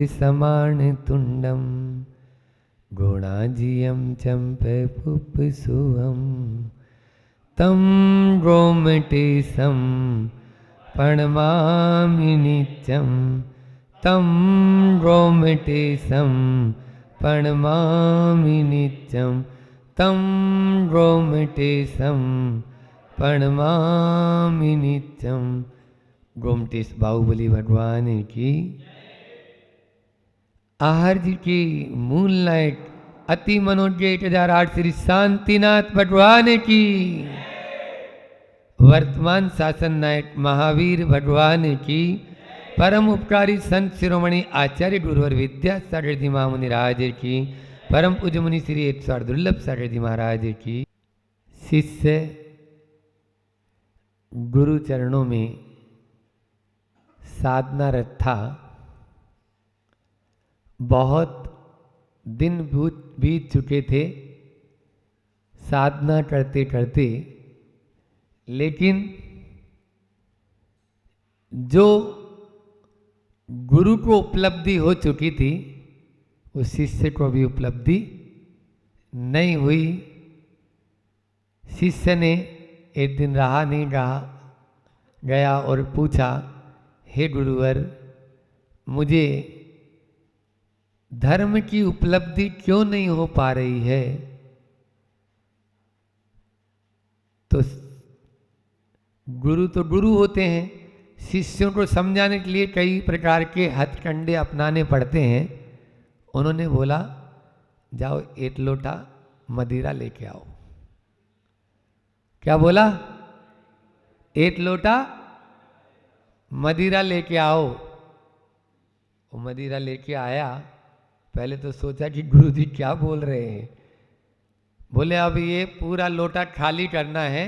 समान तुंडम गुणाजियम चंपे पुपसुहम तम गोमटेशम प्रणमामि नित्यम तम गोमटेशम प्रणमामि नित्यम तम गोमटेशम प्रणमामि नित्यम। गोमटेश बाहुबली भगवान की। आहार जी की मूल नायक अति मनोज्ञ 1008 श्री शांतिनाथ भगवान की। वर्तमान शासन नायक महावीर भगवान की। परम उपकारी संत शिरोमणि आचार्य गुरुवर विद्यासागर जी महामुनि राज की। परम पूज्य मुनि श्री 108 दुर्लभ सागर जी महाराज की। शिष्य गुरु चरणों में साधनारत था। बहुत दिन बीत चुके थे साधना करते करते, लेकिन जो गुरु को उपलब्धि हो चुकी थी उस शिष्य को भी उपलब्धि नहीं हुई। शिष्य ने एक दिन रहा नहीं गया और पूछा, हे गुरुवर, मुझे धर्म की उपलब्धि क्यों नहीं हो पा रही है? तो गुरु तो गुरु होते हैं, शिष्यों को समझाने के लिए कई प्रकार के हथकंडे अपनाने पड़ते हैं। उन्होंने बोला, जाओ एक लोटा मदिरा लेके आओ। क्या बोला? एक लोटा मदिरा लेके आओ। वो मदिरा लेके आया। पहले तो सोचा कि गुरुजी क्या बोल रहे हैं। बोले, अब ये पूरा लोटा खाली करना है,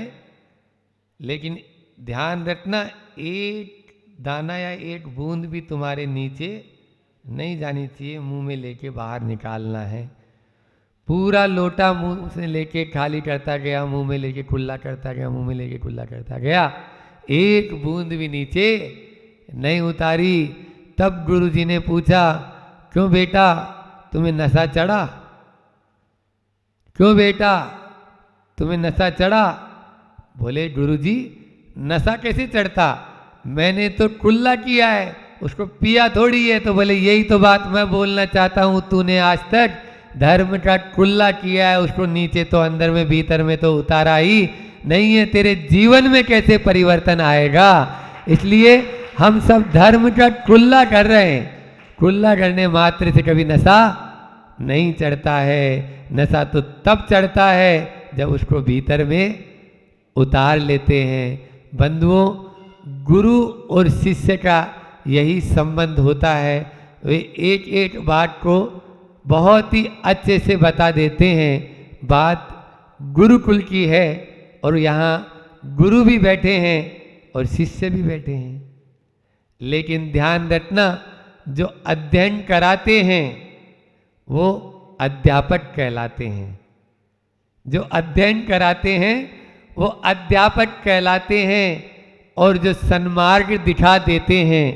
लेकिन ध्यान रखना एक दाना या एक बूंद भी तुम्हारे नीचे नहीं जानी चाहिए, मुंह में लेके बाहर निकालना है। पूरा लोटा मुंह से लेके खाली करता गया, मुंह में लेके खुला करता गया, मुंह में लेके खुला करता गया, एक बूंद भी नीचे नहीं उतारी। तब गुरुजी ने पूछा, क्यों बेटा, तुम्हें नशा चढ़ा? क्यों बेटा, तुम्हें नशा चढ़ा? बोले, गुरुजी नशा कैसे चढ़ता? मैंने तो कुल्ला किया है, उसको पिया थोड़ी है। तो बोले, यही तो बात मैं बोलना चाहता हूँ, तूने आज तक धर्म का कुल्ला किया है, उसको नीचे तो अंदर में भीतर में तो उतारा ही नहीं है। तेरे जीवन में कैसे परिवर्तन आएगा? इसलिए हम सब धर्म का कुल्ला कर रहे हैं। कुल्ला करने मात्र से कभी नशा नहीं चढ़ता है। नशा तो तब चढ़ता है जब उसको भीतर में उतार लेते हैं। बंधुओं, गुरु और शिष्य का यही संबंध होता है। वे एक एक बात को बहुत ही अच्छे से बता देते हैं। बात गुरुकुल की है और यहाँ गुरु भी बैठे हैं और शिष्य भी बैठे हैं। लेकिन ध्यान रखना, जो अध्ययन कराते हैं वो अध्यापक कहलाते हैं। जो अध्ययन कराते हैं वो अध्यापक कहलाते हैं, और जो सन्मार्ग दिखा देते हैं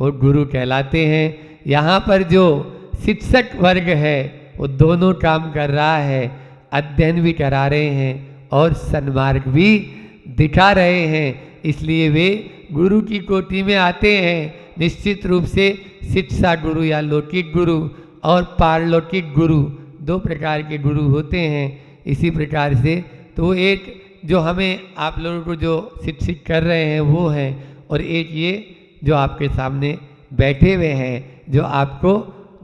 वो गुरु कहलाते हैं। यहाँ पर जो शिक्षक वर्ग है वो दोनों काम कर रहा है, अध्ययन भी करा रहे हैं और सन्मार्ग भी दिखा रहे हैं। इसलिए वे गुरु की कोटि में आते हैं। निश्चित रूप से शिक्षा गुरु या लौकिक गुरु और पारलौकिक गुरु दो प्रकार के गुरु होते हैं। इसी प्रकार से तो एक जो हमें आप लोगों को जो शिक्षित कर रहे हैं वो हैं, और एक ये जो आपके सामने बैठे हुए हैं, जो आपको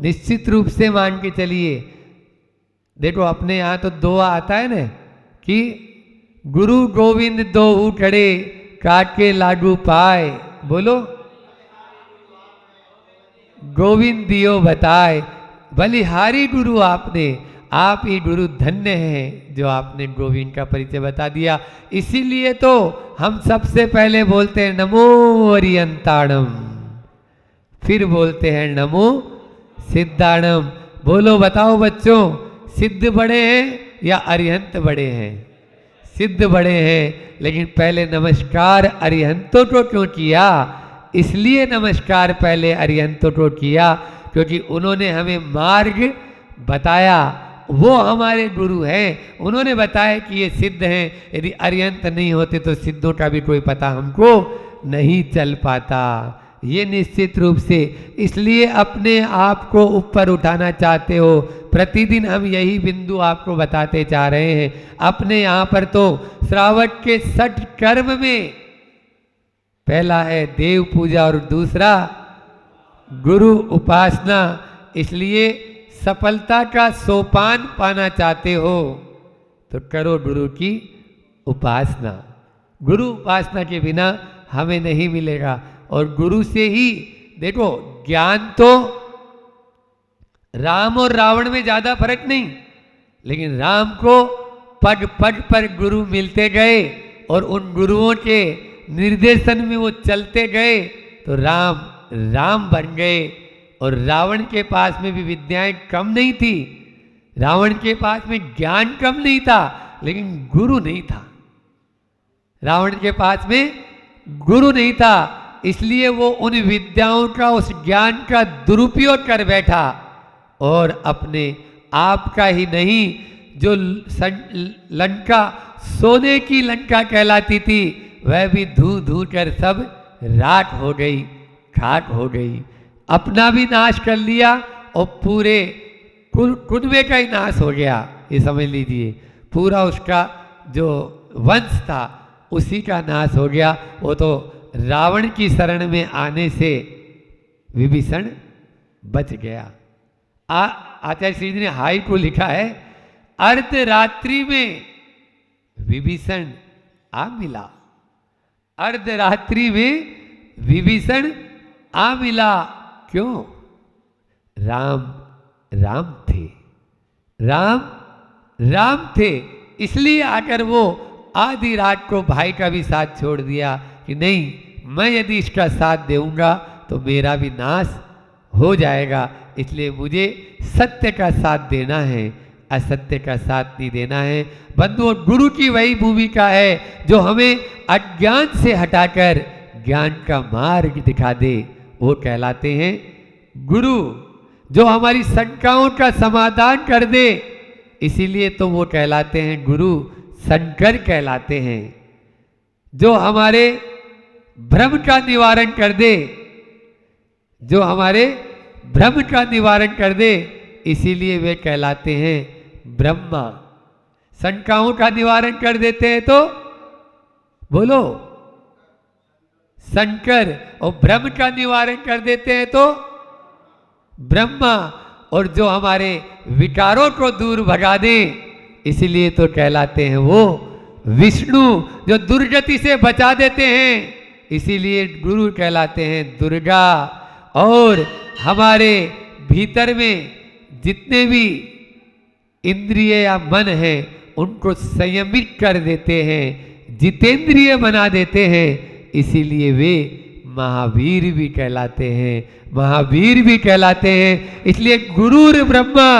निश्चित रूप से मान के चलिए। देखो, अपने यहाँ तो दोहा आता है ना कि गुरु गोविंद दोहु खड़े काके लागू पाए। बोलो, गोविंद दियो बताए। बलिहारी गुरु आपने, आप ही गुरु धन्य हैं जो आपने गोविंद का परिचय बता दिया। इसीलिए तो हम सबसे पहले बोलते हैं नमो अरियंताणम, फिर बोलते हैं नमो सिद्धाणम। बोलो, बताओ बच्चों, सिद्ध बड़े हैं या अरिहंत बड़े हैं? सिद्ध बड़े हैं। लेकिन पहले नमस्कार अरिहंतों को क्यों किया? इसलिए नमस्कार पहले अरिहंतों को किया क्योंकि उन्होंने हमें मार्ग बताया, वो हमारे गुरु हैं। उन्होंने बताया कि ये सिद्ध हैं, यदि अरिहंत नहीं होते तो सिद्धों का भी कोई पता हमको नहीं चल पाता। ये निश्चित रूप से, इसलिए अपने आप को ऊपर उठाना चाहते हो, प्रतिदिन हम यही बिंदु आपको बताते जा रहे हैं। अपने यहाँ पर तो श्रावक के 60 कर्म में पहला है देव पूजा और दूसरा गुरु उपासना। इसलिए सफलता का सोपान पाना चाहते हो तो करो गुरु की उपासना। गुरु उपासना के बिना हमें नहीं मिलेगा। और गुरु से ही देखो, ज्ञान तो राम और रावण में ज्यादा फर्क नहीं, लेकिन राम को पग पग पर गुरु मिलते गए और उन गुरुओं के निर्देशन में वो चलते गए तो राम राम बन गए। और रावण के पास में भी विद्याएं कम नहीं थी, रावण के पास में ज्ञान कम नहीं था, लेकिन गुरु नहीं था। रावण के पास में गुरु नहीं था, इसलिए वो उन विद्याओं का, उस ज्ञान का दुरुपयोग कर बैठा और अपने आप का ही नहीं, जो लंका सोने की लंका कहलाती थी वह भी धू धू कर सब राख हो गई, खाक हो गई। अपना भी नाश कर लिया और पूरे कुनबे का ही नाश हो गया। ये समझ लीजिए, पूरा उसका जो वंश था उसी का नाश हो गया। वो तो रावण की शरण में आने से विभीषण बच गया। आचार्य श्री जी ने हाई को लिखा है, अर्धरात्रि में विभीषण आ मिला, अर्धरात्रि में विभीषण आ मिला। क्यों? राम राम थे, राम राम थे, इसलिए आकर वो आधी रात को भाई का भी साथ छोड़ दिया कि नहीं, मैं यदि इसका साथ दूंगा तो मेरा भी नाश हो जाएगा, इसलिए मुझे सत्य का साथ देना है, असत्य का साथ नहीं देना है। बंधुओं, गुरु की वही भूमिका है जो हमें अज्ञान से हटाकर ज्ञान का मार्ग दिखा दे, वो कहलाते हैं गुरु। जो हमारी शंकाओं का समाधान कर दे, इसीलिए तो वो कहलाते हैं गुरु, शंकर कहलाते हैं। जो हमारे भ्रम का निवारण कर दे, जो हमारे भ्रम का निवारण कर दे, इसीलिए वे कहलाते हैं ब्रह्मा। शंकाओं का निवारण कर देते हैं तो बोलो शंकर, और भ्रम का निवारण कर देते हैं तो ब्रह्मा। और जो हमारे विकारों को दूर भगा दे, इसीलिए तो कहलाते हैं वो विष्णु। जो दुर्गति से बचा देते हैं, इसीलिए गुरु कहलाते हैं दुर्गा। और हमारे भीतर में जितने भी इंद्रिय या मन है उनको संयमित कर देते हैं, जितेंद्रिय बना देते हैं, इसीलिए वे महावीर भी कहलाते हैं, महावीर भी कहलाते हैं। इसलिए गुरुर ब्रह्मा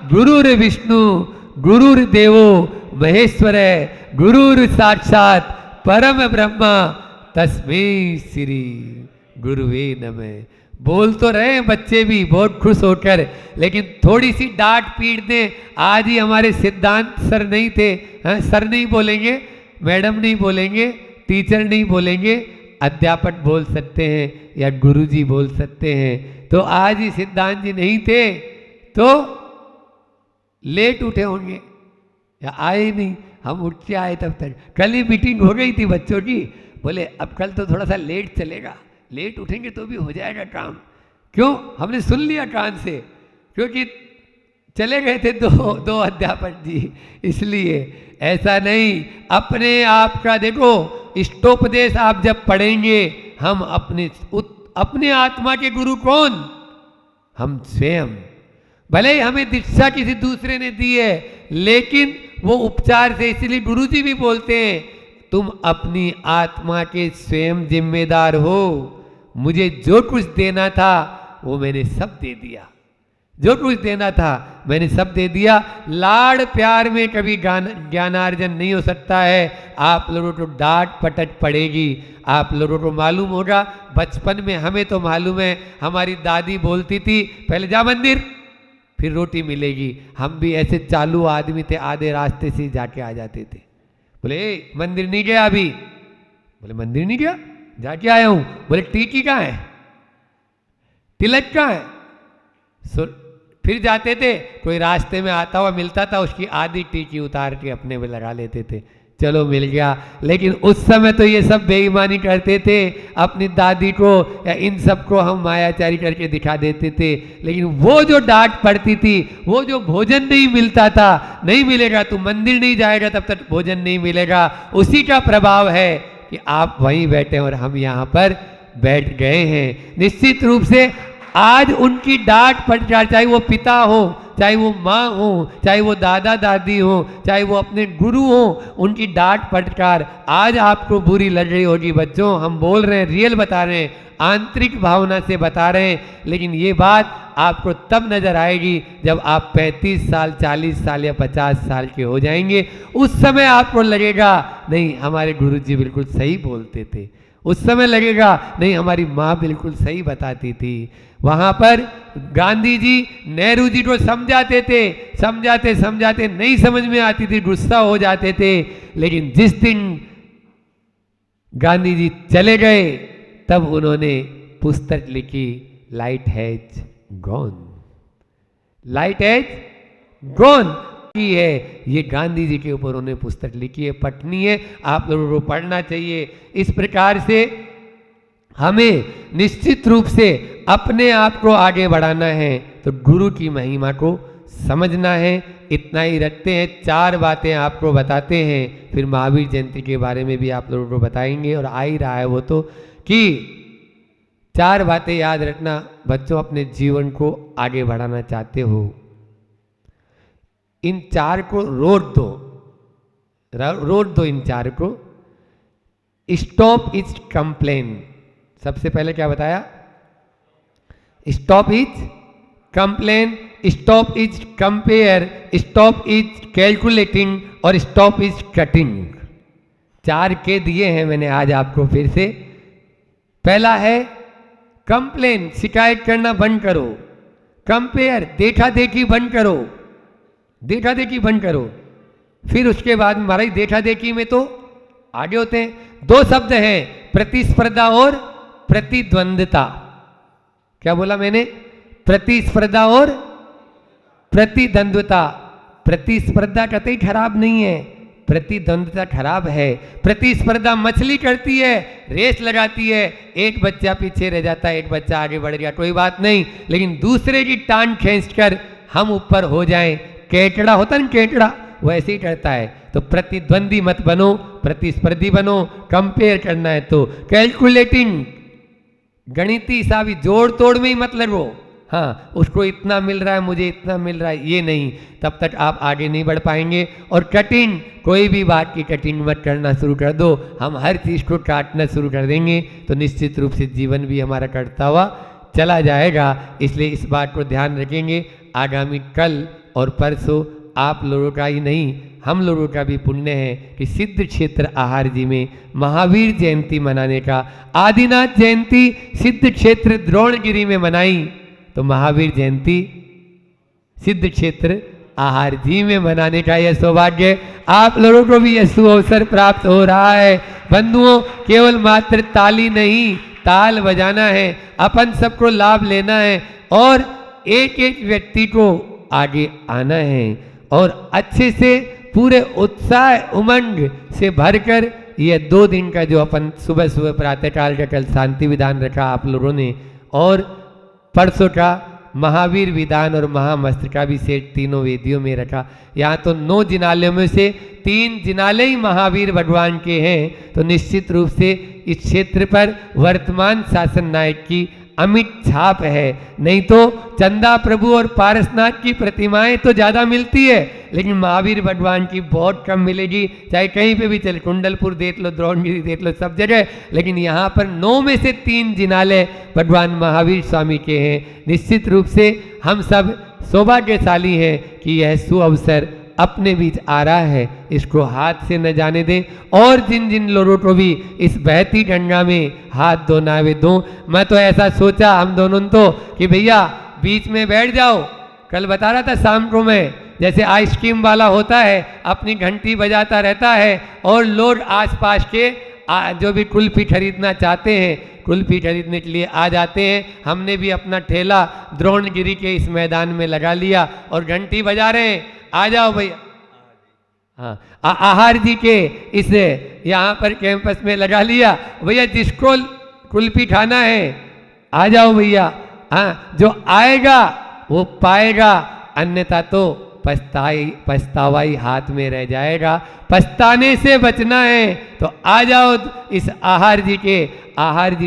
गुरुर विष्णु गुरुर देवो महेश्वर, गुरुर साक्षात परम ब्रह्मा तस्मै श्री गुरुवे नमः। बोल तो रहे हैं बच्चे भी बहुत खुश होकर, लेकिन थोड़ी सी डांट पीट दें। आज ही हमारे सिद्धांत सर नहीं थे, सर नहीं बोलेंगे, मैडम नहीं बोलेंगे, टीचर नहीं बोलेंगे, अध्यापक बोल सकते हैं या गुरुजी बोल सकते हैं। तो आज ही सिद्धांत जी नहीं थे तो लेट उठे होंगे या आए नहीं, हम उठ के आए तब तक। कल ही मीटिंग हो गई थी बच्चों की, बोले अब कल तो थोड़ा सा लेट चलेगा, लेट उठेंगे तो भी हो जाएगा काम। क्यों? हमने सुन लिया कान से, क्योंकि चले गए थे दो अध्यापक जी, इसलिए। ऐसा नहीं, अपने आप का देखो इष्टोपदेश आप जब पढ़ेंगे, हम अपने आत्मा के गुरु कौन? हम स्वयं। भले ही हमें दीक्षा किसी दूसरे ने दी है, लेकिन वो उपचार से, इसलिए गुरुजी भी बोलते हैं तुम अपनी आत्मा के स्वयं जिम्मेदार हो। मुझे जो कुछ देना था वो मैंने सब दे दिया, जो कुछ देना था मैंने सब दे दिया। लाड़ प्यार में कभी ज्ञानार्जन नहीं हो सकता है। आप लोगों को डांट पटक पड़ेगी। आप लोगों को मालूम होगा, बचपन में हमें तो मालूम है, हमारी दादी बोलती थी पहले जा मंदिर फिर रोटी मिलेगी। हम भी ऐसे चालू आदमी थे, आधे रास्ते से जाके आ जाते थे। बोले मंदिर नहीं गया अभी? बोले मंदिर नहीं गया, जाके आया हूं। बोले टीकी कहाँ है, तिलक कहाँ है? फिर जाते थे, कोई रास्ते में आता हुआ मिलता था, उसकी आधी टीकी उतार के अपने में लगा लेते थे, चलो मिल गया। लेकिन उस समय तो ये सब बेईमानी करते थे, अपनी दादी को या इन सब को हम मायाचारी करके दिखा देते थे। लेकिन वो जो डांट पड़ती थी, वो जो भोजन नहीं मिलता था, नहीं मिलेगा, तू मंदिर नहीं जाएगा तब तक भोजन नहीं मिलेगा, उसी का प्रभाव है कि आप वहीं बैठे और हम यहाँ पर बैठ गए हैं। निश्चित रूप से आज उनकी डांट फटकार, चाहे वो पिता हो, चाहे वो माँ हो, चाहे वो दादा दादी हो, चाहे वो अपने गुरु हो, उनकी डांट फटकार आज आपको बुरी लग रही होगी। बच्चों हम बोल रहे हैं, रियल बता रहे हैं, आंतरिक भावना से बता रहे हैं। लेकिन ये बात आपको तब नजर आएगी जब आप 35 साल 40 साल या 50 साल के हो जाएंगे। उस समय आपको लगेगा नहीं हमारे गुरुजी बिल्कुल सही बोलते थे। उस समय लगेगा नहीं हमारी माँ बिल्कुल सही बताती थी। वहाँ पर गांधी जी नेहरू जी को समझाते थे, समझाते समझाते नहीं समझ में आती थी, गुस्सा हो जाते थे। लेकिन जिस दिन गांधी जी चले गए तब उन्होंने पुस्तक लिखी, light has gone, light has gone की है। ये गांधी जी के ऊपर उन्होंने पुस्तक लिखी है, पढ़नी है, आप लोगों को पढ़ना चाहिए। इस प्रकार से हमें निश्चित रूप से अपने आप को आगे बढ़ाना है तो गुरु की महिमा को समझना है। इतना ही रखते हैं, 4 बातें आपको बताते हैं, फिर महावीर जयंती के बारे में भी आप लोगों को बताएंगे। और आ ही रहा है वो तो कि 4 बातें याद रखना बच्चों, अपने जीवन को आगे बढ़ाना चाहते हो, इन 4 को रोक दो, रोक दो इन 4 को। स्टॉप इज कंप्लेन, सबसे पहले क्या बताया? Stop is complain, stop is compare, stop is calculating और स्टॉप इज कटिंग। 4 के दिए हैं मैंने आज आपको फिर से। पहला है कंप्लेन, शिकायत करना बंद करो। कंपेयर, देखा देखी बंद करो, देखा देखी बंद करो। फिर उसके बाद महाराज देखा देखी में तो आगे होते हैं 2 शब्द हैं, प्रतिस्पर्धा और प्रतिद्वंद्विता। क्या बोला मैंने? प्रतिस्पर्धा और प्रतिद्वंद्विता। प्रतिस्पर्धा कतई खराब नहीं है, प्रतिद्वंद्विता खराब है। प्रतिस्पर्धा मछली करती है, रेस लगाती है, एक बच्चा पीछे रह जाता है, एक बच्चा आगे बढ़ गया, कोई बात नहीं। लेकिन दूसरे की टांग खींचकर हम ऊपर हो जाएं, केकड़ा होता है ना, केकड़ा वैसे ही करता है। तो प्रतिद्वंदी मत बनो, प्रतिस्पर्धी बनो। कंपेयर करना है तो कैलकुलेटिंग, गणितीय हिसाबी, जोड़ तोड़ में ही मत लगो। हाँ, उसको इतना मिल रहा है, मुझे इतना मिल रहा है, ये नहीं, तब तक आप आगे नहीं बढ़ पाएंगे। और कटिंग, कोई भी बात की कटिंग मत करना शुरू कर दो। हम हर चीज़ को काटना शुरू कर देंगे तो निश्चित रूप से जीवन भी हमारा कटता हुआ चला जाएगा। इसलिए इस बात को ध्यान रखेंगे। आगामी कल और परसों आप लोगों का ही नहीं, हम लोगों का भी पुण्य है कि सिद्ध क्षेत्र आहार जी में महावीर जयंती मनाने का। आदिनाथ जयंती सिद्ध क्षेत्र द्रोणगिरी में मनाई, तो महावीर जयंती सिद्ध क्षेत्र आहार जी में मनाने का यह सौभाग्य आप लोगों को भी यह सुअवसर प्राप्त हो रहा है। बंधुओं, केवल मात्र ताली नहीं, ताल बजाना है, अपन सबको लाभ लेना है और एक एक व्यक्ति को आगे आना है और अच्छे से पूरे उत्साह उमंग से भरकर यह 2 दिन का जो अपन सुबह सुबह प्रातःकाल का कल शांति विधान रखा आप लोगों ने, और परसों का महावीर विधान और महामस्तकाभिषेक तीनों वेदियों में रखा। यहाँ तो 9 जिनालयों में से 3 जिनालय ही महावीर भगवान के हैं। तो निश्चित रूप से इस क्षेत्र पर वर्तमान शासन नायक की अमिट छाप है। नहीं तो चंदा प्रभु और पारसनाथ की प्रतिमाएं तो ज़्यादा मिलती है, लेकिन महावीर भगवान की बहुत कम मिलेगी। चाहे कहीं पे भी चले, कुंडलपुर देख लो, द्रोणगिरी देख लो, सब जगह, लेकिन यहाँ पर 9 में से 3 जिनालय भगवान महावीर स्वामी के हैं। निश्चित रूप से हम सब सौभाग्यशाली हैं कि यह सुअवसर अपने बीच आ रहा है, इसको हाथ से न जाने दें। और जिन जिन लोगों को भी इस बहती गंगा में हाथ धोनावे दो। मैं तो ऐसा सोचा हम दोनों तो कि भैया बीच में बैठ जाओ। कल बता रहा था शाम को मैं, जैसे आइसक्रीम वाला होता है अपनी घंटी बजाता रहता है और लोग आसपास के जो भी कुल्फी खरीदना चाहते हैं कुल्फी खरीदने के लिए आ जाते हैं। हमने भी अपना ठेला द्रोणगिरी के इस मैदान में लगा लिया और घंटी बजा रहे हैं, आ जाओ भैया। हाँ, आहार जी के इस यहाँ पर कैंपस में लगा लिया, भैया जिसको कुल्फी खाना है आ जाओ भैया। हाँ, जो आएगा वो पाएगा, अन्यथा तो पछतावाई हाथ में रह जाएगा। पछताने से बचना है तो आ जाओ इस आहार जी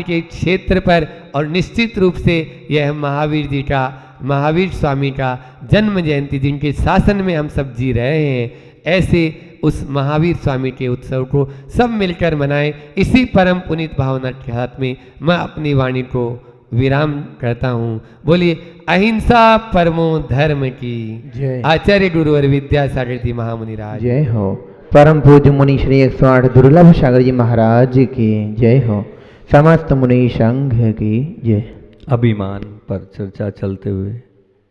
के क्षेत्र पर। और निश्चित रूप से यह महावीर स्वामी का जन्म जयंती जिनके शासन में हम सब जी रहे हैं, ऐसे उस महावीर स्वामी के उत्सव को सब मिलकर मनाएं। इसी परम पुनीत भावना के साथ में मैं अपनी वाणी को विराम करता हूँ। बोलिए अहिंसा परमो धर्म की जय। आचार्य गुरुवर विद्यासागर जी महामुनि राज जय हो। परम पूज्य मुनि श्री 108 दुर्लभ सागर जी महाराज की जय हो। समस्त मुनि संघ की जय। अभिमान पर चर्चा चलते हुए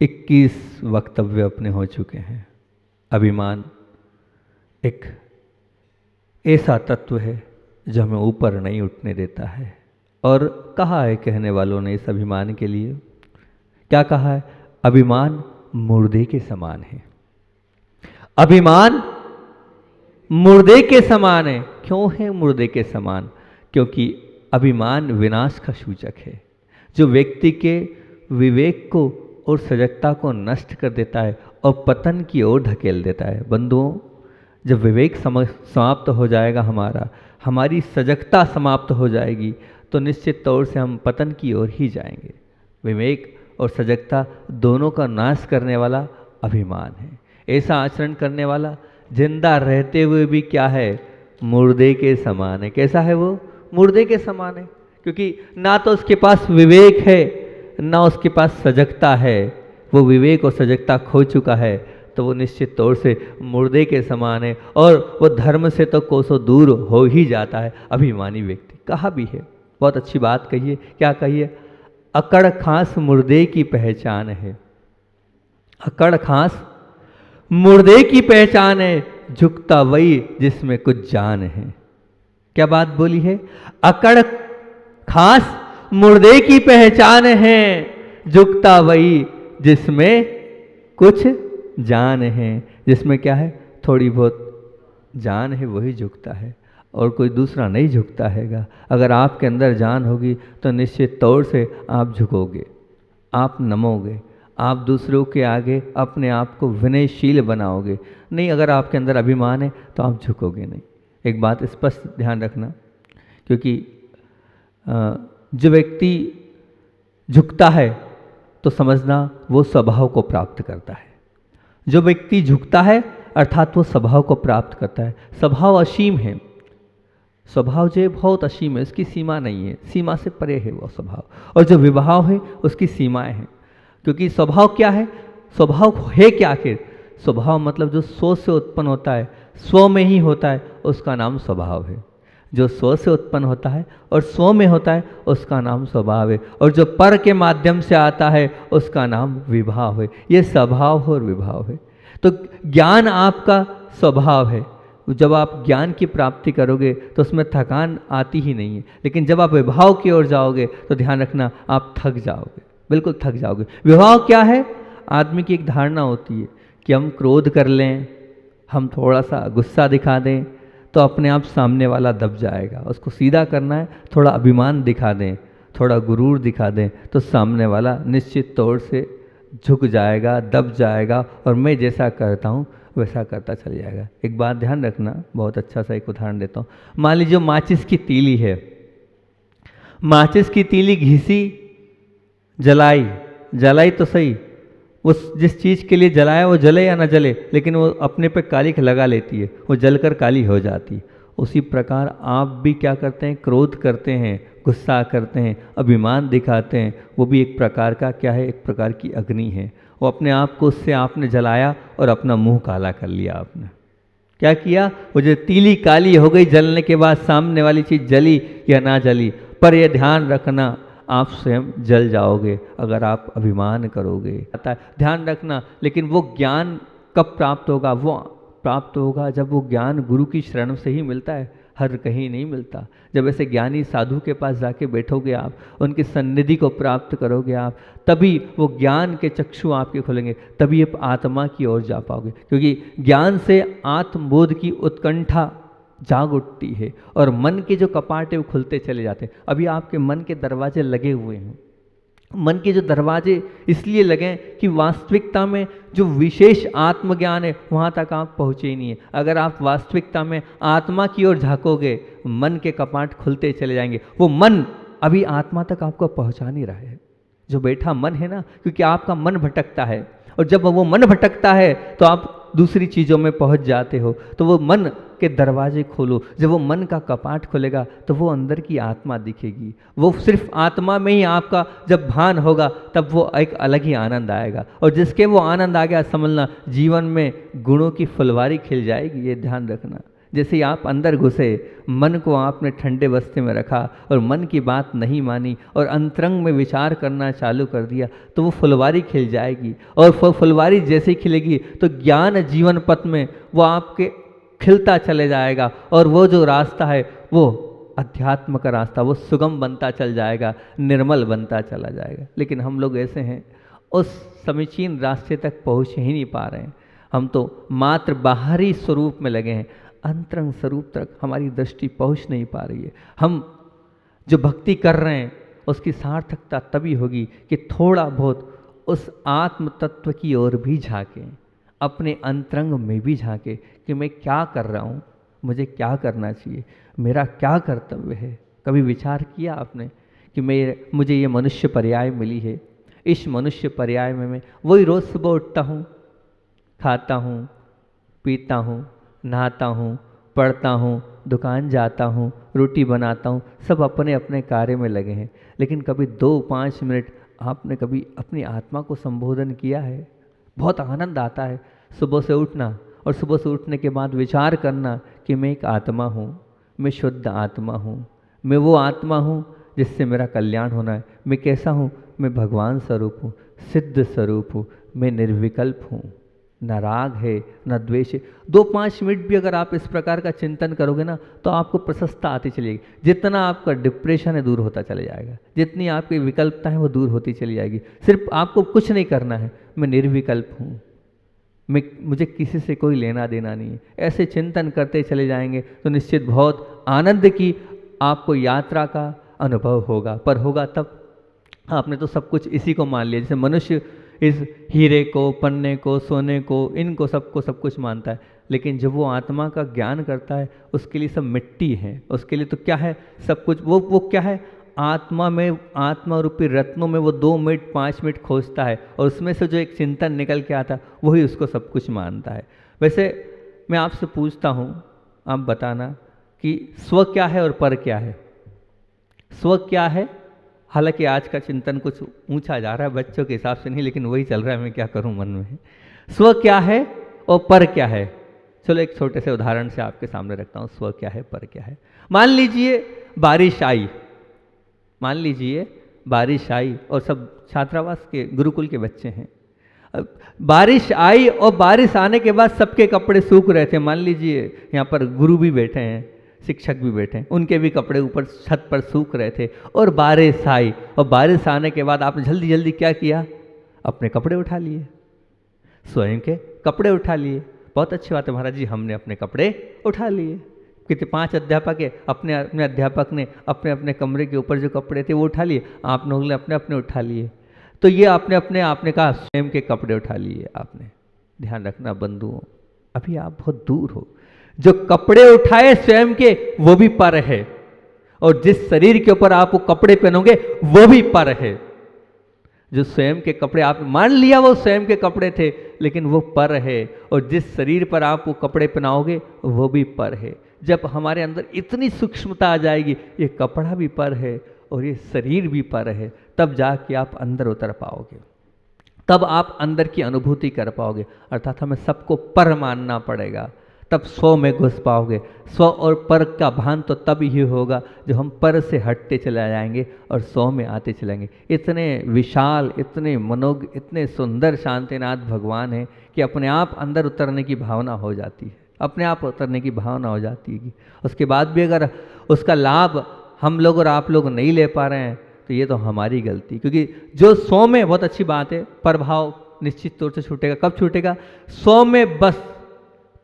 21 वक्तव्य अपने हो चुके हैं। अभिमान एक ऐसा तत्व है जो हमें ऊपर नहीं उठने देता है। और कहा है कहने वालों ने इस अभिमान के लिए, क्या कहा है? अभिमान मुर्दे के समान है। अभिमान मुर्दे के समान है। क्यों है मुर्दे के समान? क्योंकि अभिमान विनाश का सूचक है, जो व्यक्ति के विवेक को और सजगता को नष्ट कर देता है और पतन की ओर धकेल देता है। बंधुओं, जब विवेक समाप्त हो जाएगा, हमारी सजगता समाप्त हो जाएगी, तो निश्चित तौर से हम पतन की ओर ही जाएंगे। विवेक और सजगता दोनों का नाश करने वाला अभिमान है। ऐसा आचरण करने वाला जिंदा रहते हुए भी क्या है? मुर्दे के समान है। कैसा है वो? मुर्दे के समान है, क्योंकि ना तो उसके पास विवेक है ना उसके पास सजगता है। वो विवेक और सजगता खो चुका है, तो वो निश्चित तौर से मुर्दे के समान है और वो धर्म से तो कोसों दूर हो ही जाता है अभिमानी व्यक्ति। कहा भी है, बहुत अच्छी बात कही है। क्या कही है? अकड़ खांस मुर्दे की पहचान है। अकड़ खांस मुर्दे की पहचान है, झुकता वही जिसमें कुछ जान है। क्या बात बोली है? अकड़ खास मुर्दे की पहचान है, झुकता वही जिसमें कुछ जान है। जिसमें क्या है? थोड़ी बहुत जान है, वही झुकता है और कोई दूसरा नहीं झुकता हैगा। अगर आपके अंदर जान होगी तो निश्चित तौर से आप झुकोगे, आप नमोगे, आप दूसरों के आगे अपने आप को विनयशील बनाओगे। नहीं, अगर आपके अंदर अभिमान है तो आप झुकोगे नहीं। एक बात स्पष्ट ध्यान रखना, क्योंकि जो व्यक्ति झुकता है तो समझना वो स्वभाव को प्राप्त करता है। जो व्यक्ति झुकता है अर्थात वो स्वभाव को प्राप्त करता है। स्वभाव असीम है, स्वभाव जो है बहुत असीम है, उसकी सीमा नहीं है, सीमा से परे है वो स्वभाव। और जो विभाव है उसकी सीमाएं हैं। क्योंकि स्वभाव क्या है? स्वभाव है क्या आखिर? स्वभाव मतलब जो स्व से उत्पन्न होता है, स्व में ही होता है, उसका नाम स्वभाव है। जो स्व से उत्पन्न होता है और स्व में होता है उसका नाम स्वभाव है। और जो पर के माध्यम से आता है उसका नाम विभाव है। ये स्वभाव और विभाव है। तो ज्ञान आपका स्वभाव है। जब आप ज्ञान की प्राप्ति करोगे तो उसमें थकान आती ही नहीं है। लेकिन जब आप विभाव की ओर जाओगे तो ध्यान रखना आप थक जाओगे, बिल्कुल थक जाओगे। विभाव क्या है? आदमी की एक धारणा होती है कि हम क्रोध कर लें, हम थोड़ा सा गुस्सा दिखा दें तो अपने आप सामने वाला दब जाएगा। उसको सीधा करना है, थोड़ा अभिमान दिखा दें, थोड़ा गुरूर दिखा दें तो सामने वाला निश्चित तौर से झुक जाएगा, दब जाएगा और मैं जैसा करता हूँ वैसा करता चल जाएगा। एक बात ध्यान रखना, बहुत अच्छा सा एक उदाहरण देता हूँ। मान लीजिए माचिस की तीली है, माचिस की तीली घिसी जलाई तो सही, उस जिस चीज़ के लिए जलाया वो जले या ना जले, लेकिन वो अपने पे कालिख लगा लेती है, वो जलकर काली हो जाती है। उसी प्रकार आप भी क्या करते हैं, क्रोध करते हैं, गुस्सा करते हैं, अभिमान दिखाते हैं, वो भी एक प्रकार का क्या है, एक प्रकार की अग्नि है। वो अपने आप को उससे आपने जलाया और अपना मुंह काला कर लिया। आपने क्या किया, वो जो तीली काली हो गई जलने के बाद, सामने वाली चीज़ जली या ना जली, पर यह ध्यान रखना आप स्वयं जल जाओगे अगर आप अभिमान करोगे। ध्यान रखना, लेकिन वो ज्ञान कब प्राप्त होगा, वो प्राप्त होगा जब वो ज्ञान गुरु की शरण से ही मिलता है, हर कहीं नहीं मिलता। जब ऐसे ज्ञानी साधु के पास जाके बैठोगे आप, उनकी सन्निधि को प्राप्त करोगे आप, तभी वो ज्ञान के चक्षु आपके खुलेंगे, तभी आप आत्मा की ओर जा पाओगे। क्योंकि ज्ञान से आत्मबोध की उत्कंठा जाग उठती है और मन के जो कपाट है वो खुलते चले जाते हैं। अभी आपके मन के दरवाजे लगे हुए हैं, मन के जो दरवाजे इसलिए लगे कि वास्तविकता में जो विशेष आत्मज्ञान है वहाँ तक आप पहुँचे ही नहीं है। अगर आप वास्तविकता में आत्मा की ओर झाँकोगे, मन के कपाट खुलते चले जाएंगे। वो मन अभी आत्मा तक आपको पहुँचा नहीं रहा है, जो बैठा मन है ना, क्योंकि आपका मन भटकता है, और जब वो मन भटकता है तो आप दूसरी चीज़ों में पहुंच जाते हो। तो वो मन के दरवाजे खोलो, जब वो मन का कपाट खुलेगा तो वो अंदर की आत्मा दिखेगी। वो सिर्फ आत्मा में ही आपका जब भान होगा तब वो एक अलग ही आनंद आएगा, और जिसके वो आनंद आ गया, समझना जीवन में गुणों की फुलवारी खिल जाएगी। ये ध्यान रखना। जैसे ही आप अंदर घुसे, मन को आपने ठंडे बस्ते में रखा और मन की बात नहीं मानी और अंतरंग में विचार करना चालू कर दिया, तो वो फुलवारी खिल जाएगी। और वो फुलवारी जैसे ही खिलेगी तो ज्ञान जीवन पथ में वो आपके खिलता चले जाएगा, और वो जो रास्ता है वो अध्यात्म का रास्ता, वो सुगम बनता चल जाएगा, निर्मल बनता चला जाएगा। लेकिन हम लोग ऐसे हैं, उस समीचीन रास्ते तक पहुँच ही नहीं पा रहे हैं। हम तो मात्र बाहरी स्वरूप में लगे हैं, अंतरंग स्वरूप तक हमारी दृष्टि पहुंच नहीं पा रही है। हम जो भक्ति कर रहे हैं उसकी सार्थकता तभी होगी कि थोड़ा बहुत उस आत्म तत्व की ओर भी झांकें, अपने अंतरंग में भी झांकें कि मैं क्या कर रहा हूँ, मुझे क्या करना चाहिए, मेरा क्या कर्तव्य है। कभी विचार किया आपने कि मुझे ये मनुष्य पर्याय मिली है, इस मनुष्य पर्याय में मैं वही रोज़ सुबह उठता हूँ, खाता हूँ, पीता हूँ, नहाता हूँ, पढ़ता हूँ, दुकान जाता हूँ, रोटी बनाता हूँ, सब अपने अपने कार्य में लगे हैं। लेकिन कभी 2-5 मिनट आपने कभी अपनी आत्मा को संबोधन किया है? बहुत आनंद आता है सुबह से उठना, और सुबह से उठने के बाद विचार करना कि मैं एक आत्मा हूँ, मैं शुद्ध आत्मा हूँ, मैं वो आत्मा हूँ जिससे मेरा कल्याण होना है। मैं कैसा हूँ? मैं भगवान स्वरूप हूँ, सिद्ध स्वरूप हूँ, मैं निर्विकल्प हूँ, न राग है न द्वेष है। 2-5 मिनट भी अगर आप इस प्रकार का चिंतन करोगे ना, तो आपको प्रशस्ता आती चलेगी। जितना आपका डिप्रेशन है दूर होता चले जाएगा, जितनी आपकी विकल्पता है वो दूर होती चली जाएगी। सिर्फ आपको कुछ नहीं करना है, मैं निर्विकल्प हूँ, मुझे किसी से कोई लेना देना नहीं है। ऐसे चिंतन करते चले जाएंगे तो निश्चित बहुत आनंद की आपको यात्रा का अनुभव होगा। पर होगा तब आपने तो सब कुछ इसी को मान लिया। जैसे मनुष्य इस हीरे को, पन्ने को, सोने को, इनको सबको सब कुछ मानता है, लेकिन जब वो आत्मा का ज्ञान करता है उसके लिए सब मिट्टी है। उसके लिए तो क्या है? सब कुछ वो क्या है? आत्मा में, आत्मा रूपी रत्नों में वो 2 मिनट 5 मिनट खोजता है, और उसमें से जो एक चिंतन निकल के आता है वही उसको सब कुछ मानता है। वैसे मैं आपसे पूछता हूँ, आप बताना कि स्व क्या है और पर क्या है? स्व क्या है? हालांकि आज का चिंतन कुछ ऊंचा जा रहा है, बच्चों के हिसाब से नहीं, लेकिन वही चल रहा है, मैं क्या करूं मन में। स्व क्या है और पर क्या है? चलो एक छोटे से उदाहरण से आपके सामने रखता हूं, स्व क्या है, पर क्या है। मान लीजिए बारिश आई, मान लीजिए बारिश आई और सब छात्रावास के, गुरुकुल के बच्चे हैं। बारिश आई और बारिश आने के बाद सबके कपड़े सूख रहे थे। मान लीजिए यहाँ पर गुरु भी बैठे हैं, शिक्षक भी बैठे हैं, उनके भी कपड़े ऊपर छत पर सूख रहे थे, और बारिश आई, और बारिश आने के बाद आपने जल्दी जल्दी क्या किया? अपने कपड़े उठा लिए, स्वयं के कपड़े उठा लिए। बहुत अच्छी बात है महाराज जी, हमने अपने कपड़े उठा लिए। कितने 5 अध्यापक है, अपने अपने अध्यापक ने अपने अपने कमरे के ऊपर जो कपड़े थे वो उठा लिए, आप लोगों ने अपने अपने उठा लिए। तो ये आपने कहा स्वयं के कपड़े उठा लिए आपने। ध्यान रखना बंधुओं, अभी आप बहुत दूर हो। जो कपड़े उठाए स्वयं के वो भी पर है, और जिस शरीर के ऊपर आप वो कपड़े पहनोगे वो भी पर है। जो स्वयं के कपड़े आप मान लिया वो स्वयं के कपड़े थे, लेकिन वो पर है, और जिस शरीर पर आप वो कपड़े पहनाओगे वो भी पर है। जब हमारे अंदर इतनी सूक्ष्मता आ जाएगी, ये कपड़ा भी पर है और ये शरीर भी पर है, तब जाके आप अंदर उतर पाओगे, तब आप अंदर की अनुभूति कर पाओगे। अर्थात हमें सबको पर मानना पड़ेगा, तब स्व में घुस पाओगे। स्व और पर का भान तो तब ही होगा जो हम पर से हटते चले जाएंगे और स्व में आते चलेंगे। इतने विशाल, इतने मनोज्ञ, इतने सुंदर शांतिनाथ भगवान हैं कि अपने आप अंदर उतरने की भावना हो जाती है, अपने आप उतरने की भावना हो जाती है। उसके बाद भी अगर उसका लाभ हम लोग और आप लोग नहीं ले पा रहे हैं तो ये तो हमारी गलती, क्योंकि जो स्व में, बहुत अच्छी बात है, प्रभाव निश्चित तौर से छूटेगा। कब छूटेगा? स्व में बस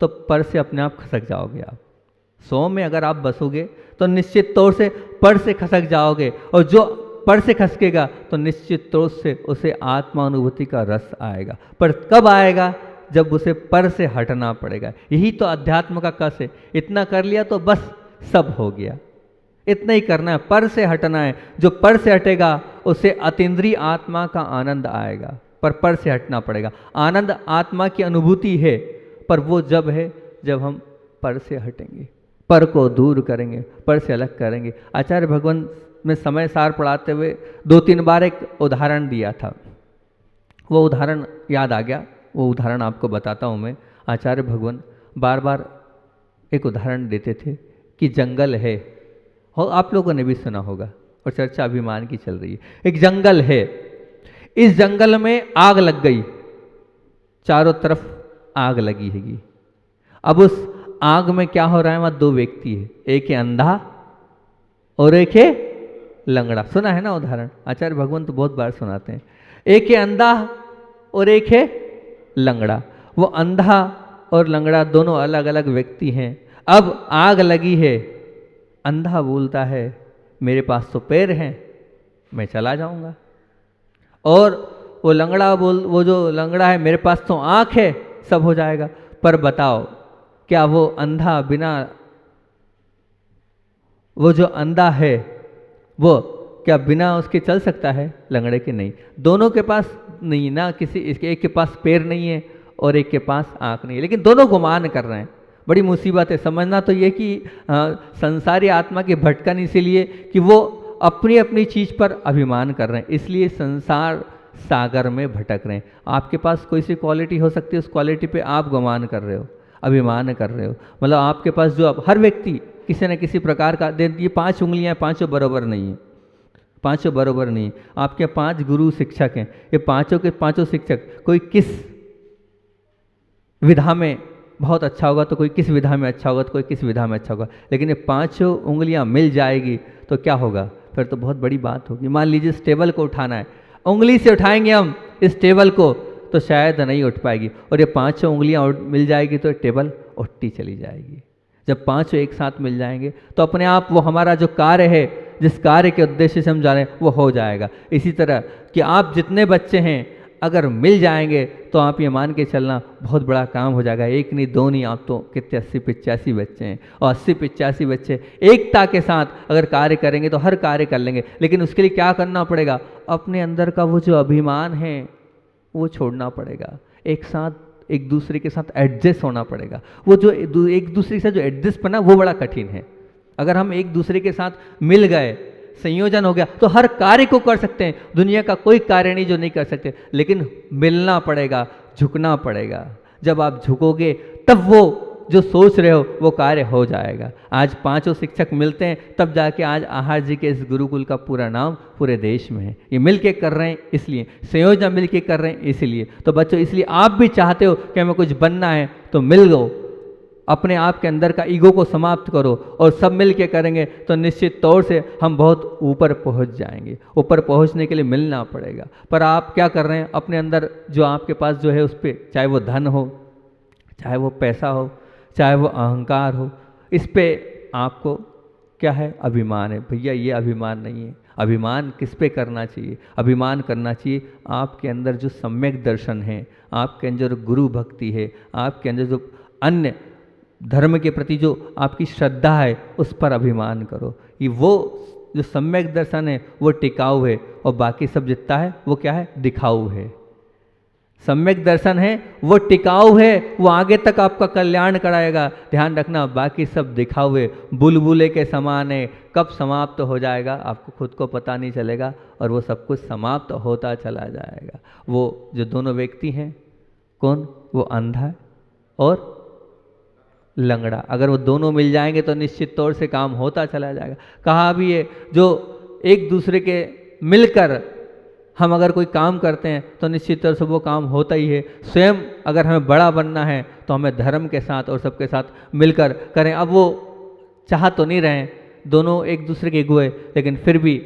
तो पर से अपने आप खसक जाओगे आप। स्व में अगर आप बसोगे तो निश्चित तौर से पर से खसक जाओगे, और जो पर से खसकेगा तो निश्चित तौर से उसे आत्मानुभूति का रस आएगा। पर कब आएगा? जब उसे पर से हटना पड़ेगा। यही तो अध्यात्म का कस है। इतना कर लिया तो बस सब हो गया, इतना ही करना है, पर से हटना है। जो पर से हटेगा उसे अतीन्द्रिय आत्मा का आनंद आएगा, पर से हटना पड़ेगा। आनंद आत्मा की अनुभूति है, पर वो जब है जब हम पर से हटेंगे, पर को दूर करेंगे, पर से अलग करेंगे। आचार्य भगवान में समय सार पढ़ाते हुए 2-3 बार एक उदाहरण दिया था, वो उदाहरण याद आ गया, वो उदाहरण आपको बताता हूँ मैं। आचार्य भगवान बार बार एक उदाहरण देते थे कि जंगल है, और आप लोगों ने भी सुना होगा, और चर्चा अभिमान की चल रही है। एक जंगल है, इस जंगल में आग लग गई, चारों तरफ आग लगी हैगी। अब उस आग में क्या हो रहा है? वहाँ 2 व्यक्ति है, एक है अंधा और एक है लंगड़ा। सुना है ना उदाहरण? आचार्य भगवान तो बहुत बार सुनाते हैं। एक है अंधा और एक है लंगड़ा। वो अंधा और लंगड़ा दोनों अलग अलग व्यक्ति हैं। अब आग लगी है, अंधा बोलता है मेरे पास तो पैर हैं, मैं चला जाऊंगा, और वो जो लंगड़ा है, मेरे पास तो आँख है, सब हो जाएगा। पर बताओ, क्या वो अंधा वो जो अंधा है वो क्या बिना उसके चल सकता है? लंगड़े के नहीं। दोनों के पास नहीं ना, एक के पास पैर नहीं है और एक के पास आँख नहीं है, लेकिन दोनों गुमान कर रहे हैं। बड़ी मुसीबत है। समझना तो ये कि संसारी आत्मा के भटकन इसीलिए कि वो अपनी अपनी चीज़ पर अभिमान कर रहे हैं, इसलिए संसार सागर में भटक रहे हैं। आपके पास कोई सी क्वालिटी हो सकती है, उस क्वालिटी पे आप गुमान कर रहे हो, अभिमान कर रहे हो। मतलब आपके पास जो हर व्यक्ति किसी न किसी प्रकार का, ये 5 उंगलियां, 5 बराबर नहीं है, 5 बराबर नहीं है। आपके 5 गुरु शिक्षक हैं, ये 5 के 5 शिक्षक, कोई किस विधा में बहुत अच्छा होगा तो कोई किस विधा में अच्छा होगा तो कोई किस विधा में अच्छा होगा, लेकिन ये 5 उंगलियां मिल जाएगी तो क्या होगा? फिर तो बहुत बड़ी बात होगी। मान लीजिए इस टेबल को उठाना है, उंगली से उठाएंगे हम इस टेबल को तो शायद नहीं उठ पाएगी, और ये 5 उंगलियां मिल जाएगी तो टेबल उठती चली जाएगी। जब 5 एक साथ मिल जाएंगे तो अपने आप वो हमारा जो कार्य है, जिस कार्य के उद्देश्य से हम जा रहे हैं, वो हो जाएगा। इसी तरह कि आप जितने बच्चे हैं अगर मिल जाएंगे तो आप ये मान के चलना बहुत बड़ा काम हो जाएगा। 1 नहीं 2 नहीं, आप तो कितने 80-85 बच्चे हैं, और 80-85 बच्चे एकता के साथ अगर कार्य करेंगे तो हर कार्य कर लेंगे। लेकिन उसके लिए क्या करना पड़ेगा? अपने अंदर का वो जो अभिमान है वो छोड़ना पड़ेगा, एक साथ एक दूसरे के साथ एडजस्ट होना पड़ेगा। वो जो एक दूसरे के साथ जो एडजस्ट करना वो बड़ा कठिन है। अगर हम एक दूसरे के साथ मिल गए, संयोजन हो गया, तो हर कार्य को कर सकते हैं। दुनिया का कोई कार्य नहीं जो नहीं कर सकते, लेकिन मिलना पड़ेगा, झुकना पड़ेगा। जब आप झुकोगे तब वो जो सोच रहे हो वो कार्य हो जाएगा। आज 5 शिक्षक मिलते हैं तब जाके आज आहार जी के इस गुरुकुल का पूरा नाम पूरे देश में है। ये मिल के कर रहे हैं इसलिए, संयोजन मिल के कर रहे हैं इसलिए। तो बच्चों, इसलिए आप भी चाहते हो कि हमें कुछ बनना है तो मिल लो, अपने आप के अंदर का ईगो को समाप्त करो, और सब मिल के करेंगे तो निश्चित तौर से हम बहुत ऊपर पहुंच जाएंगे। ऊपर पहुंचने के लिए मिलना पड़ेगा। पर आप क्या कर रहे हैं? अपने अंदर जो आपके पास जो है उस पर, चाहे वो धन हो, चाहे वो पैसा हो, चाहे वो अहंकार हो, इस पे आपको क्या है? अभिमान है। भैया ये अभिमान नहीं है। अभिमान किस पे करना चाहिए? अभिमान करना चाहिए आपके अंदर जो सम्यक दर्शन है, आपके अंदर गुरु भक्ति है, आपके अंदर जो अन्य धर्म के प्रति जो आपकी श्रद्धा है, उस पर अभिमान करो। ये वो जो सम्यक दर्शन है वो टिकाऊ है, और बाकी सब जितना है वो क्या है, दिखाऊ है। सम्यक दर्शन है वो टिकाऊ है, वो आगे तक आपका कल्याण कराएगा। ध्यान रखना, बाकी सब दिखाऊ है, बुलबुले के समान है, कब समाप्त हो जाएगा आपको खुद को पता नहीं चलेगा, और वो सब कुछ समाप्त होता चला जाएगा। वो जो दोनों व्यक्ति हैं, कौन, वो अंधा और लंगड़ा, अगर वो दोनों मिल जाएंगे तो निश्चित तौर से काम होता चला जाएगा। कहा भी है, जो एक दूसरे के मिलकर हम अगर कोई काम करते हैं तो निश्चित तौर से वो काम होता ही है। स्वयं अगर हमें बड़ा बनना है तो हमें धर्म के साथ और सबके साथ मिलकर करें। अब वो चाह तो नहीं रहे, दोनों एक दूसरे के गुए, लेकिन फिर भी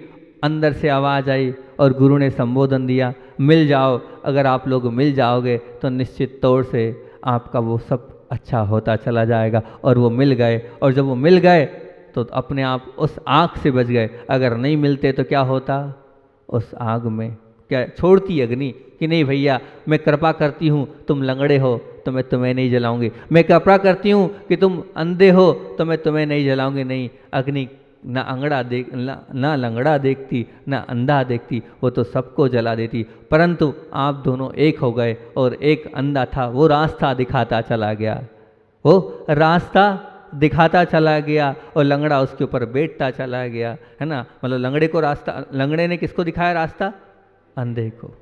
अंदर से आवाज़ आई और गुरु ने संबोधन दिया, मिल जाओ। अगर आप लोग मिल जाओगे तो निश्चित तौर से आपका वो सब अच्छा होता चला जाएगा। और वो मिल गए, और जब वो मिल गए तो अपने आप उस आग से बच गए। अगर नहीं मिलते तो क्या होता, उस आग में क्या छोड़ती अग्नि कि नहीं भैया मैं कृपा करती हूँ, तुम लंगड़े हो तो मैं तुम्हें नहीं जलाऊंगी, मैं कृपा करती हूँ कि तुम अंधे हो तो मैं तुम्हें नहीं जलाऊंगी। नहीं, अग्नि ना लंगड़ा देखती ना अंधा देखती, वो तो सबको जला देती। परंतु आप दोनों एक हो गए, और एक अंधा था वो रास्ता दिखाता चला गया, वो रास्ता दिखाता चला गया, और लंगड़ा उसके ऊपर बैठता चला गया, है ना। मतलब लंगड़े को रास्ता, लंगड़े ने किसको दिखाया रास्ता, अंधे को,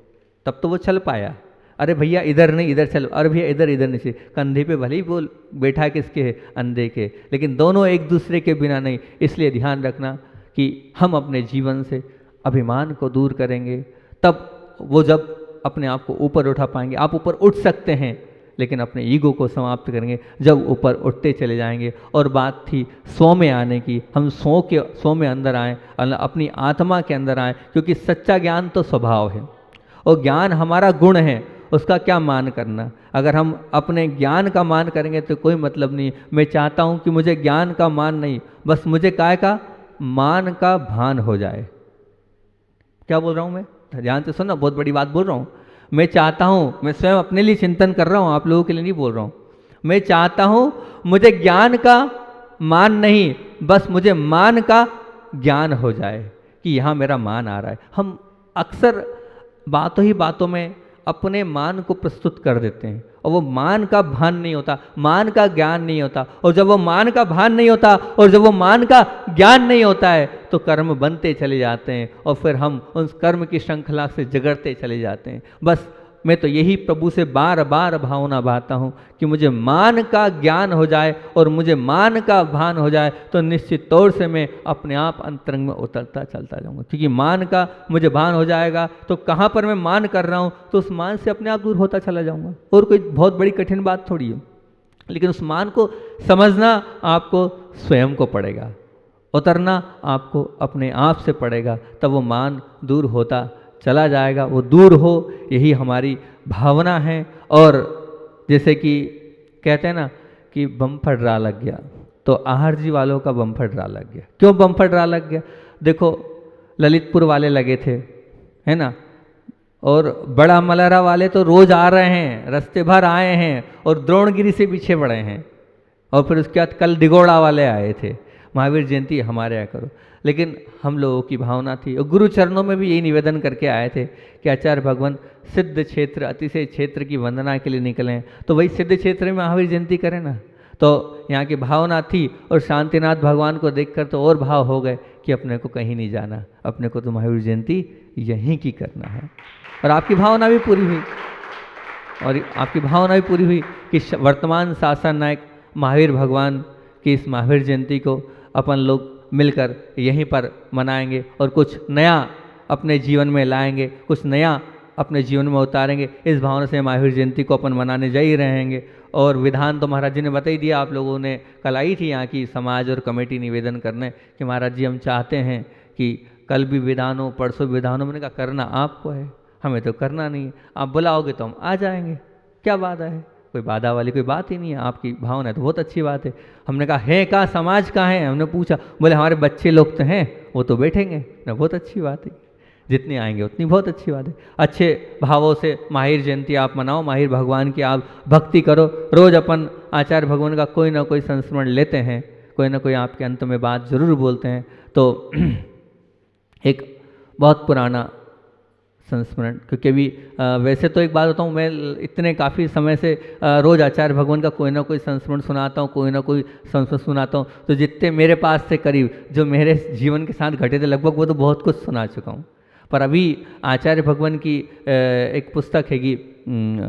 तब तो वो चल पाया। अरे भैया इधर नहीं इधर चलो, अरे भैया इधर इधर नहीं, कंधे पे भले ही बोल बैठा किसके है, अंधे के, लेकिन दोनों एक दूसरे के बिना नहीं। इसलिए ध्यान रखना कि हम अपने जीवन से अभिमान को दूर करेंगे, तब वो जब अपने आप को ऊपर उठा पाएंगे। आप ऊपर उठ सकते हैं, लेकिन अपने ईगो को समाप्त करेंगे जब ऊपर उठते चले जाएंगे। और बात थी स्व में आने की, हम स्व में अंदर आएँ, अपनी आत्मा के अंदर आएँ, क्योंकि सच्चा ज्ञान तो स्वभाव है और ज्ञान हमारा गुण है, उसका क्या मान करना। अगर हम अपने ज्ञान का मान करेंगे तो कोई मतलब नहीं। मैं चाहता हूँ कि मुझे ज्ञान का मान नहीं, बस मुझे काय का मान का भान हो जाए। क्या बोल रहा हूँ मैं, ध्यान से सुनना, बहुत बड़ी बात बोल रहा हूँ। मैं चाहता हूँ, मैं स्वयं अपने लिए चिंतन कर रहा हूँ, आप लोगों के लिए नहीं बोल रहा हूँ। मैं चाहता हूँ मुझे ज्ञान का मान नहीं, बस मुझे मान का ज्ञान हो जाए कि यहाँ मेरा मान आ रहा है। हम अक्सर बातों ही बातों में अपने मान को प्रस्तुत कर देते हैं, और वो मान का भान नहीं होता, मान का ज्ञान नहीं होता। और जब वो मान का भान नहीं होता और जब वो मान का ज्ञान नहीं होता है तो कर्म बनते चले जाते हैं, और फिर हम उस कर्म की श्रृंखला से जगड़ते चले जाते हैं। बस मैं तो यही प्रभु से बार बार भावना बाता हूँ कि मुझे मान का ज्ञान हो जाए और मुझे मान का भान हो जाए, तो निश्चित तौर से मैं अपने आप अंतरंग में उतरता चलता जाऊँगा। क्योंकि मान का मुझे भान हो जाएगा तो कहाँ पर मैं मान कर रहा हूँ, तो उस मान से अपने आप दूर होता चला जाऊँगा। और कोई बहुत बड़ी कठिन बात थोड़ी है, लेकिन उस मान को समझना आपको स्वयं को पड़ेगा, उतरना आपको अपने आप से पड़ेगा, तब वो मान दूर होता चला जाएगा। वो दूर हो, यही हमारी भावना है। और जैसे कि कहते हैं ना कि बम्फर ड्रा लग गया, तो आहार जी वालों का बम्फर ड्रा लग गया। क्यों बम्फर ड्रा लग गया, देखो ललितपुर वाले लगे थे, है ना, और बड़ा मलहरा वाले तो रोज आ रहे हैं, रास्ते भर आए हैं और द्रोणगिरी से पीछे पड़े हैं। और फिर उसके बाद कल दिगोड़ा वाले आए थे, महावीर जयंती हमारे यहाँ करो। लेकिन हम लोगों की भावना थी, और गुरु चरणों में भी यही निवेदन करके आए थे कि आचार्य भगवान सिद्ध क्षेत्र अतिशय क्षेत्र की वंदना के लिए निकलें, तो वही सिद्ध क्षेत्र में महावीर जयंती करें ना। तो यहाँ की भावना थी, और शांतिनाथ भगवान को देखकर तो और भाव हो गए कि अपने को कहीं नहीं जाना, अपने को तो महावीर जयंती यहीं की करना है। और आपकी भावना भी पूरी हुई, और आपकी भावना भी पूरी हुई कि वर्तमान शासन नायक महावीर भगवान की इस महावीर जयंती को अपन लोग मिलकर यहीं पर मनाएंगे, और कुछ नया अपने जीवन में लाएंगे, कुछ नया अपने जीवन में उतारेंगे। इस भावना से महावीर जयंती को अपन मनाने जा ही रहेंगे। और विधान तो महाराज जी ने बता ही दिया, आप लोगों ने कल आई थी यहाँ की समाज और कमेटी निवेदन करने कि महाराज जी हम चाहते हैं कि कल भी विधान हो, परसों विधान हो। मैंने कहा करना आपको है, हमें तो करना नहीं है, आप बुलाओगे तो हम आ जाएंगे, क्या बाधा है, कोई बाधा वाली कोई बात ही नहीं है। आपकी भावना है तो बहुत अच्छी बात है। हमने कहा है कहाँ, समाज कहाँ है, हमने पूछा, बोले हमारे बच्चे लोग तो हैं, वो तो बैठेंगे ना, बहुत अच्छी बात है, जितने आएंगे उतनी बहुत अच्छी बात है। अच्छे भावों से महावीर जयंती आप मनाओ, महावीर भगवान की आप भक्ति करो। रोज़ अपन आचार्य भगवान का कोई ना कोई संस्मरण लेते हैं, कोई ना कोई आपके अंत में बात जरूर बोलते हैं। तो एक बहुत पुराना संस्मरण, क्योंकि अभी वैसे तो एक बात बताऊँ, मैं इतने काफ़ी समय से रोज़ आचार्य भगवान का कोई ना कोई संस्मरण सुनाता हूँ, कोई ना कोई संस्मरण सुनाता हूँ, तो जितने मेरे पास से करीब जो मेरे जीवन के साथ घटे थे लगभग वो तो बहुत कुछ सुना चुका हूँ। पर अभी आचार्य भगवान की एक पुस्तक हैगी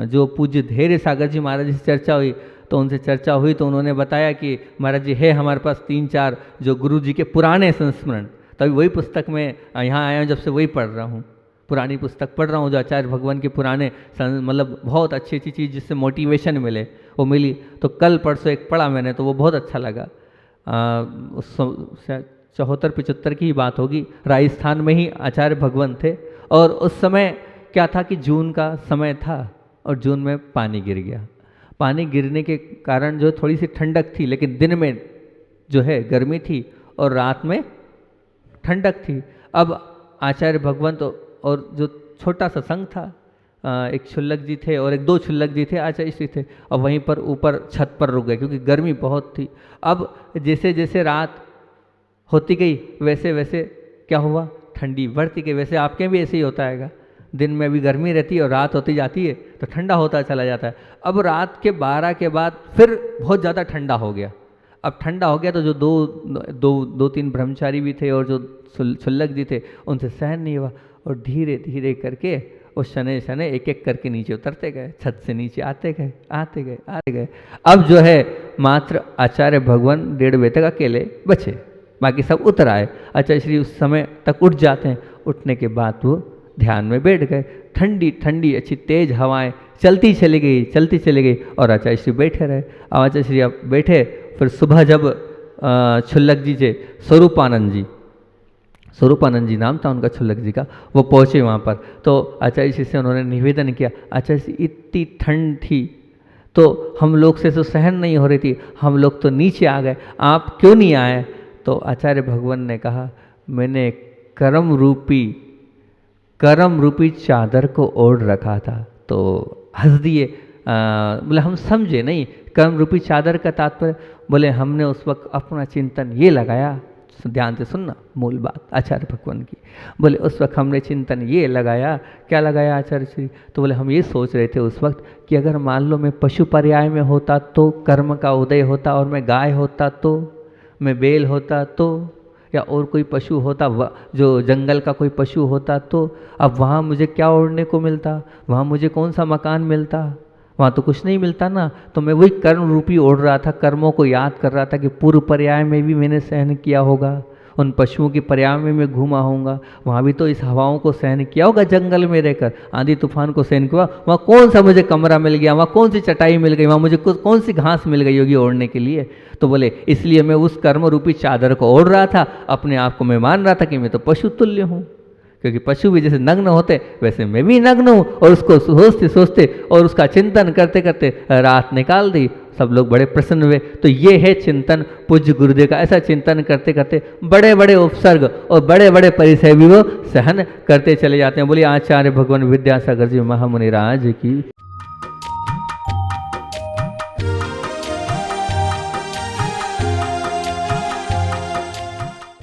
जो पूज्य धैर्य सागर जी महाराज से चर्चा हुई, तो उनसे चर्चा हुई तो उन्होंने बताया कि महाराज जी है हमारे पास 3-4 जो गुरु जी के पुराने संस्मरण, तभी वही पुस्तक में यहाँ आया हूँ, जब से वही पढ़ रहा हूँ, पुरानी पुस्तक पढ़ रहा हूँ जो आचार्य भगवान के पुराने मतलब बहुत अच्छी अच्छी चीज़ जिससे मोटिवेशन मिले वो मिली। तो कल परसों एक पढ़ा मैंने तो वो बहुत अच्छा लगा। उस 74-75 की ही बात होगी, राजस्थान में ही आचार्य भगवान थे और उस समय क्या था कि जून का समय था और जून में पानी गिर गया। पानी गिरने के कारण जो थोड़ी सी ठंडक थी, लेकिन दिन में जो है गर्मी थी और रात में ठंडक थी। अब आचार्य भगवान तो और जो छोटा सा संघ था, एक क्षुल्लक जी थे और एक 2 क्षुल्लक जी थे, आचार्य श्री थे, और वहीं पर ऊपर छत पर रुक गए क्योंकि गर्मी बहुत थी। अब जैसे जैसे रात होती गई वैसे वैसे क्या हुआ, ठंडी बढ़ती गई। वैसे आपके भी ऐसे ही होता है, दिन में भी गर्मी रहती है और रात होती जाती है तो ठंडा होता चला जाता है। अब रात के 12 के बाद फिर बहुत ज़्यादा ठंडा हो गया। अब ठंडा हो गया तो जो दो तीन ब्रह्मचारी भी थे और जो क्षुल्लक जी थे उनसे सहन नहीं हुआ और धीरे धीरे करके उस शनै शनै एक एक करके नीचे उतरते गए, छत से नीचे आते गए। अब जो है मात्र आचार्य भगवान 1:30 बजे तक अकेले बचे, बाकी सब उतर आए। आचार्य श्री उस समय तक उठ जाते हैं, उठने के बाद वो ध्यान में बैठ गए। ठंडी ठंडी अच्छी तेज हवाएं चलती चली गई और आचार्य श्री बैठे रहे। अब आचार्य श्री अब बैठे, फिर सुबह जब क्षुल्लक जी से स्वरूपानंद जी नाम था उनका क्षुल्लक जी का, वो पहुँचे वहाँ पर तो आचार्य श्री से उन्होंने निवेदन किया, आचार्य श्री इतनी ठंड थी तो हम लोग से तो सहन नहीं हो रही थी, हम लोग तो नीचे आ गए, आप क्यों नहीं आए? तो आचार्य भगवान ने कहा, मैंने कर्म रूपी चादर को ओढ़ रखा था। तो हंस दिए, बोले हम समझे नहीं कर्म रूपी चादर का तात्पर्य। बोले हमने उस वक्त अपना चिंतन ये लगाया, ध्यान से सुनना मूल बात आचार्य भगवान की। बोले उस वक्त हमने चिंतन ये लगाया, क्या लगाया आचार्य श्री? तो बोले हम ये सोच रहे थे उस वक्त कि अगर मान लो मैं पशु पर्याय में होता तो कर्म का उदय होता, और मैं गाय होता तो, मैं बैल होता तो, या और कोई पशु होता, जो जंगल का कोई पशु होता तो अब वहाँ मुझे क्या ओढ़ने को मिलता, वहाँ मुझे कौन सा मकान मिलता? वहाँ तो कुछ नहीं मिलता ना। तो मैं वही कर्म रूपी ओढ़ रहा था, कर्मों को याद कर रहा था कि पूर्व पर्याय में भी मैंने सहन किया होगा, उन पशुओं के पर्याय में मैं घूमा होऊंगा, वहाँ भी तो इस हवाओं को सहन किया होगा, जंगल में रहकर आंधी तूफान को सहन किया। वहाँ कौन सा मुझे कमरा मिल गया, वहाँ कौन सी चटाई मिल गई, वहाँ मुझे कौन सी घास मिल गई होगी ओढ़ने के लिए? तो बोले इसलिए मैं उस कर्म रूपी चादर को ओढ़ रहा था, अपने आप को मैं मान रहा था कि मैं तो पशु तुल्य हूँ, क्योंकि पशु भी जैसे नग्न होते वैसे मैं भी नग्न हूँ। और उसको सोचते सोचते और उसका चिंतन करते करते रात निकाल दी। सब लोग बड़े प्रसन्न हुए। तो ये है चिंतन पूज्य गुरुदेव का। ऐसा चिंतन करते करते बड़े बड़े उपसर्ग और बड़े बड़े परिचय भी वो सहन करते चले जाते हैं। बोलिए आचार्य भगवान विद्यासागर जी महामुनि राज की।